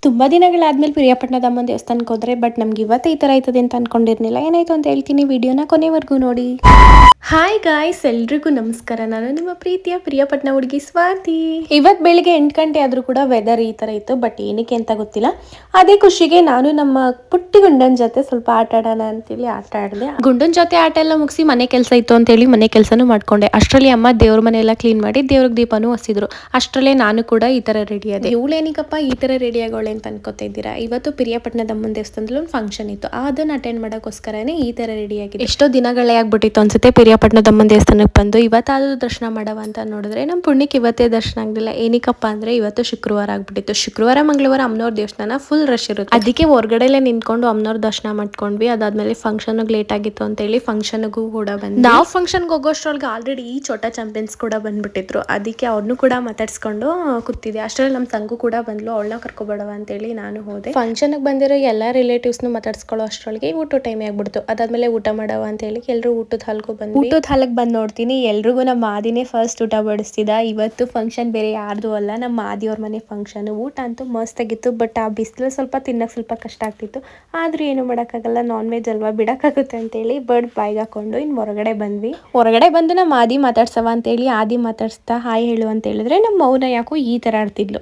ತುಂಬಾ ದಿನಗಳಾದ್ಮೇಲೆ ಪಿರಿಯಾಪಟ್ಟಣದ ಅಮ್ಮನ ದೇವಸ್ಥಾನಕ್ಕೆ ಹೋದ್ರೆ ಬಟ್ ನಮ್ಗೆ ಇವತ್ತೇ ಈ ತರ ಆಯ್ತದೆ ಅಂತ ಅನ್ಕೊಂಡಿರ್ಲಿಲ್ಲ. ಏನಾಯ್ತು ಅಂತ ಹೇಳ್ತೀನಿ, ವಿಡಿಯೋನ ಕೊನೆವರೆಗೂ ನೋಡಿ. ಹಾಯ್ ಗಾಯ್ಸ್, ಎಲ್ರಿಗೂ ನಮಸ್ಕಾರ. ನಾನು ನಿಮ್ಮ ಪ್ರೀತಿಯ ಪ್ರಿಯಪಟ್ಟಣ ಹುಡುಗಿ ಸ್ವಾತಿ. ಇವತ್ತು ಬೆಳಿಗ್ಗೆ 8 ಗಂಟೆ ಆದ್ರೂ ಕೂಡ ವೆದರ್ ಈ ತರ ಇತ್ತು, ಬಟ್ ಏನಕ್ಕೆ ಅಂತ ಗೊತ್ತಿಲ್ಲ. ಅದೇ ಖುಷಿಗೆ ನಾನು ನಮ್ಮ ಪುಟ್ಟಿ ಗುಂಡನ್ ಜೊತೆ ಸ್ವಲ್ಪ ಆಟ ಆಡೋಣ ಅಂತೇಳಿ ಆಟ ಆಡಿದೆ. ಗುಂಡನ್ ಜೊತೆ ಆಟ ಎಲ್ಲ ಮುಗಿಸಿ ಮನೆ ಕೆಲಸ ಇತ್ತು ಅಂತೇಳಿ ಮನೆ ಕೆಲಸನೂ ಮಾಡ್ಕೊಂಡೆ. ಅಷ್ಟರಲ್ಲಿ ಅಮ್ಮ ದೇವ್ರ ಮನೆ ಎಲ್ಲ ಕ್ಲೀನ್ ಮಾಡಿ ದೇವ್ರಿಗೆ ದೀಪನೂ ಹಚ್ಚಿದ್ರು. ಅಷ್ಟರಲ್ಲೇ ನಾನು ಕೂಡ ಈ ತರ ರೆಡಿ ಆದೆ. ಇವಳೇನಿಕಪ್ಪ ಈ ತರ ರೆಡಿ ಆಗೋಳೆ ಅಂತ ಅನ್ಕೋತಾ ಇದ್ದೀರಾ? ಇವತ್ತು ಪಿರಿಯಾಪಟ್ಟಣದ ಅಮ್ಮನ ದೇವಸ್ಥಾನದಲ್ಲಿ ಒಂದು ಫಂಕ್ಷನ್ ಇತ್ತು, ಅದನ್ನ ಅಟೆಂಡ್ ಮಾಡೋಕ್ಕೋಸ್ಕರನೇ ಈ ತರ ರೆಡಿ ಆಗಿದೆ. ಎಷ್ಟೋ ದಿನಗಳೇ ಆಗ್ಬಿಟ್ಟಿತ್ತು ಅನ್ಸುತ್ತೆ ಪಿರಿಯಾಪಟ್ಟಣದ ಅಮ್ಮನ ದೇವಸ್ಥಾನಕ್ಕೆ ಬಂದು. ಇವತ್ತಾದ್ರೂ ದರ್ಶನ ಮಾಡವ ಅಂತ ನೋಡಿದ್ರೆ ನಮ್ಮ ಪುಣ್ಯಕ್ಕೆ ಇವತ್ತೇ ದರ್ಶನ ಆಗಲಿಲ್ಲ. ಏನಕ್ಕಪ್ಪ ಅಂದ್ರೆ ಇವತ್ತು ಶುಕ್ರವಾರ ಆಗ್ಬಿಟ್ಟಿತ್ತು. ಶುಕ್ರವಾರ ಮಂಗಳವಾರ ಅಮ್ಮನವ್ರ ದೇವಸ್ಥಾನ ಫುಲ್ ರಶ್ ಇರುತ್ತೆ. ಅದಕ್ಕೆ ಹೊರಗಡೆಲೆ ನಿಂತ್ಕೊಂಡು ಅಮ್ಮನವ್ರ ದರ್ಶನ ಮಾಡ್ಕೊಂಡ್ವಿ. ಅದಾದ್ಮೇಲೆ ಫಂಕ್ಷನ್ ಲೇಟ್ ಆಗಿತ್ತು ಅಂತ ಹೇಳಿ ಫಂಕ್ಷನ್ಗೂ ಕೂಡ ಬಂದ್ವಿ. ನಾವು ಫಂಕ್ಷನ್ಗೆ ಹೋಗೋಷ್ಟ್ರೊಳಗೆ ಆಲ್ರೆಡಿ ಈ ಚೋಟ ಚಾಂಪಿಯನ್ಸ್ ಕೂಡ ಬಂದ್ಬಿಟ್ಟಿದ್ರು. ಅದಕ್ಕೆ ಅವ್ರನ್ನೂ ಕೂಡ ಮಾತಾಡ್ಸ್ಕೊಂಡು ಕೂತಿದ್ದೆ. ಅಷ್ಟರಲ್ಲಿ ನಮ್ಮ ತಂಗು ಕೂಡ ಬಂದ್ಲು. ಅವಳನ್ನ ಕರ್ಕೊಬೇಡವ ಅಂತೇಳಿ ನಾನು ಹೋದೆ. ಫಂಕ್ಷನ್ಗೆ ಬಂದಿರೋ ಎಲ್ಲ ರಿಲೇಟಿವ್ಸ್ನು ಮಾತಾಡ್ಸ್ಕೊಳ್ಳೋ ಅಷ್ಟರೊಳಗೆ ಊಟ ಟೈಮ್ ಆಗ್ಬಿಡ್ತು. ಅದಾದ್ಮೇಲೆ ಊಟ ಮಾಡವ ಅಂತ ಹೇಳಿ ಎಲ್ಲರೂ ಊಟದ ಹಾಲ್ಗೂ ಬಂದ್ವಿ. ಊಟದ ಹಾಲಕ್ಕೆ ಬಂದು ನೋಡ್ತೀನಿ, ಎಲ್ರಿಗೂ ನಮ್ಮ ಆದಿನೇ ಫಸ್ಟ್ ಊಟ ಬಡಿಸ್ತಿದ್ದ. ಇವತ್ತು ಫಂಕ್ಷನ್ ಬೇರೆ ಯಾರ್ದು ಅಲ್ಲ, ನಮ್ಮ ಆದಿಯವ್ರ ಮನೆ ಫಂಕ್ಷನ್. ಊಟ ಅಂತೂ ಮಸ್ತ್ ಆಗಿತ್ತು, ಬಟ್ ಆ ಬಿಸಿಲು ಸ್ವಲ್ಪ ತಿನ್ನಕ್ಕೆ ಸ್ವಲ್ಪ ಕಷ್ಟ ಆಗ್ತಿತ್ತು. ಆದ್ರೂ ಏನು ಮಾಡೋಕ್ಕಾಗಲ್ಲ, ನಾನ್ ವೆಜ್ ಅಲ್ವಾ, ಬಿಡಕ್ಕಾಗುತ್ತೆ ಅಂತೇಳಿ ಬರ್ಡ್ ಬಾಯ್ಗೆ ಹಾಕೊಂಡು ಇನ್ನು ಹೊರಗಡೆ ಬಂದ್ವಿ. ಹೊರಗಡೆ ಬಂದು ನಮ್ಮ ಆದಿ ಮಾತಾಡ್ಸವ ಅಂತೇಳಿ ಆದಿ ಮಾತಾಡ್ಸ್ತಾ ಹಾಯ್ ಹೇಳು ಅಂತ ಹೇಳಿದ್ರೆ ನಮ್ಮ ಮೌನ ಯಾಕೋ ಈ ತರ ಆಡ್ತಿದ್ಲು.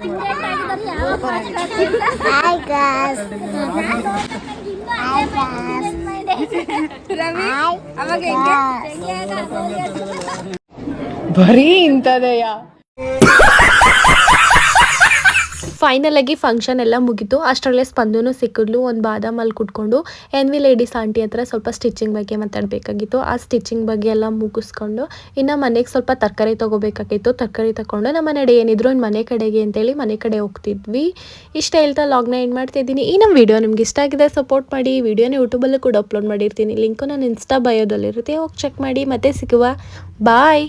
ಬರೀ ಇಂಥದೆಯಾ? ಫೈನಲ್ ಆಗಿ ಫಂಕ್ಷನ್ ಎಲ್ಲ ಮುಗಿತು. ಅಷ್ಟರಲ್ಲೇ ಸ್ಪಂದನು ಸಿಕ್ಕಿದ್ಲು. ಒಂದು ಬಾದಾಮ್ ಅಲ್ಲಿ ಕುಟ್ಕೊಂಡು ಎನ್ ವಿ ಲೇಡೀಸ್ ಆಂಟಿ ಹತ್ರ ಸ್ವಲ್ಪ ಸ್ಟಿಚಿಂಗ್ ಬಗ್ಗೆ ಮಾತಾಡಬೇಕಾಗಿತ್ತು. ಆ ಸ್ಟಿಚಿಂಗ್ ಬಗ್ಗೆ ಎಲ್ಲ ಮುಗಿಸ್ಕೊಂಡು ಇನ್ನು ಮನೆಗೆ ಸ್ವಲ್ಪ ತರಕಾರಿ ತೊಗೋಬೇಕಾಗಿತ್ತು. ತರಕಾರಿ ತಗೊಂಡು ನಮ್ಮ ಮನೆ ಏನಿದ್ರು ಒಂದು ಮನೆ ಕಡೆಗೆ ಅಂತೇಳಿ ಮನೆ ಕಡೆ ಹೋಗ್ತಿದ್ವಿ. ಇಷ್ಟ ಹೇಳ್ತಾ ಲಾಗ್ನ ಎಂಡ್ ಮಾಡ್ತಿದ್ದೀನಿ. ಈ ನಮ್ಮ ವಿಡಿಯೋ ನಿಮ್ಗೆ ಇಷ್ಟ ಆಗಿದೆ ಸಪೋರ್ಟ್ ಮಾಡಿ. ವಿಡಿಯೋನ ಯೂಟ್ಯೂಬಲ್ಲೂ ಕೂಡ ಅಪ್ಲೋಡ್ ಮಾಡಿರ್ತೀನಿ. ಲಿಂಕು ನಾನು ಇನ್ಸ್ಟಾ ಬಯೋದಲ್ಲಿರುತ್ತೆ, ಹೋಗಿ ಚೆಕ್ ಮಾಡಿ. ಮತ್ತೆ ಸಿಗುವ. ಬಾಯ್.